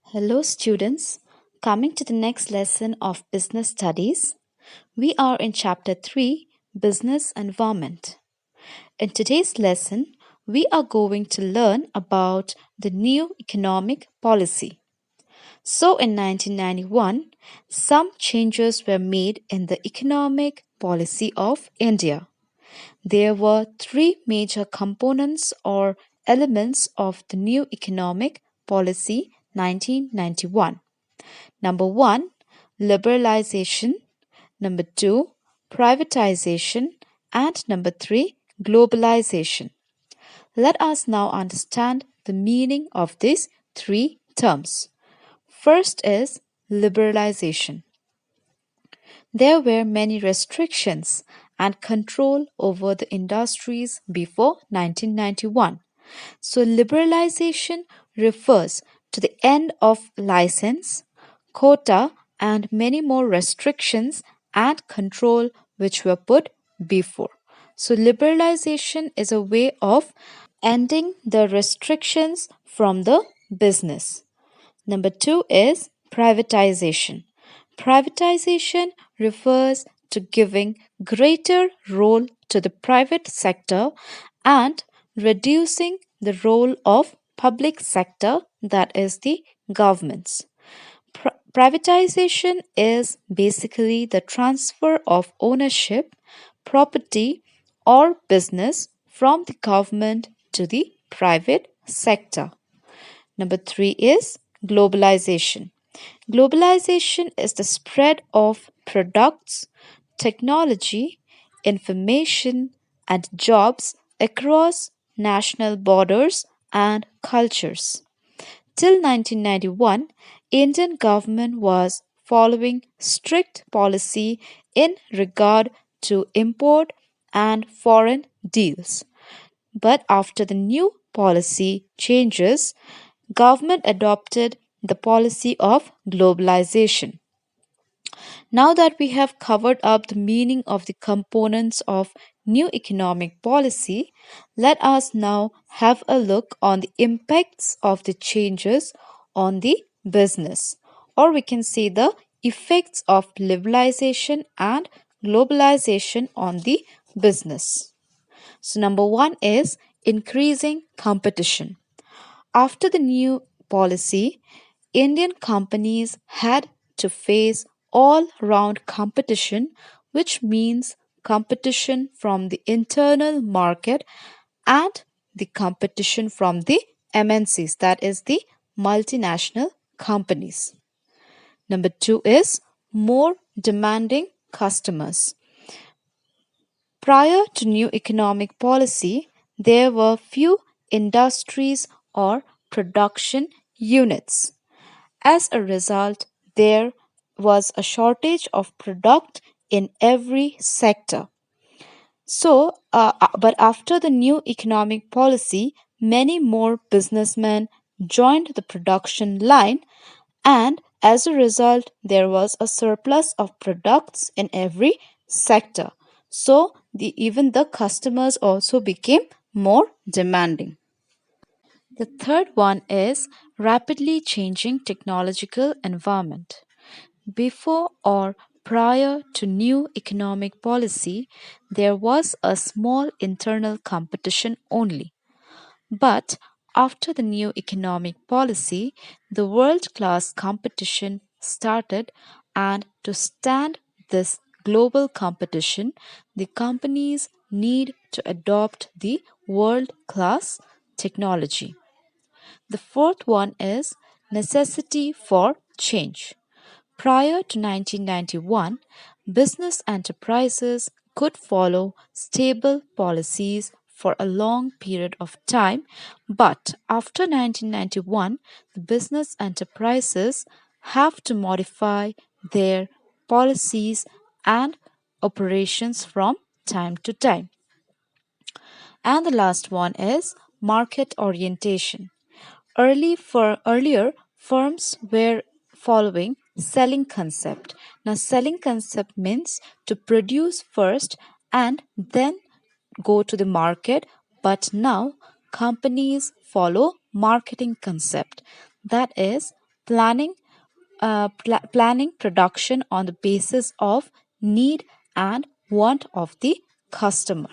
Hello, students. Coming to the next lesson of business studies, we are in chapter 3 Business Environment. In today's lesson, we are going to learn about the new economic policy. So, in 1991, some changes were made in the economic policy of India. There were three major components or elements of the new economic policy 1991. Number one, liberalization. Number two, privatization. And number three, globalization. Let us now understand the meaning of these three terms. First is liberalization. There were many restrictions and control over the industries before 1991. So, liberalization refers to the end of license, quota, and many more restrictions and control which were put before. So, liberalization is a way of ending the restrictions from the business. Number two is privatization. Privatization refers to giving greater role to the private sector and reducing the role of public sector, that is the governments. Privatization is basically the transfer of ownership, property, or business from the government to the private sector. Number three is globalization. Globalization is the spread of products, technology, information, and jobs across national borders and cultures. Till 1991, Indian government was following strict policy in regard to import and foreign deals. But after the new policy changes, government adopted the policy of globalization. Now that we have covered up the meaning of the components of new economic policy, let us now have a look on the impacts of the changes on the business, or we can say the effects of liberalization and globalization on the business. So, number one is increasing competition. After the new policy, Indian companies had to face all round competition, which means competition from the internal market and the competition from the MNCs, that is, the multinational companies. Number two is more demanding customers. Prior to new economic policy, there were few industries or production units. As a result, there was a shortage of product in every sector. But after the new economic policy, many more businessmen joined the production line, and as a result, there was a surplus of products in every sector. So, even the customers also became more demanding. The third one is rapidly changing technological environment. Before or prior to new economic policy, there was a small internal competition only. But after the new economic policy, the world class competition started, and to stand this global competition, the companies need to adopt the world class technology. The fourth one is necessity for change. Prior to 1991, business enterprises could follow stable policies for a long period of time, but after 1991, the business enterprises have to modify their policies and operations from time to time. And the last one is market orientation. Earlier, firms were following selling concept. Now, selling concept means to produce first and then go to the market. But now, companies follow marketing concept. That is, planning production on the basis of need and want of the customer.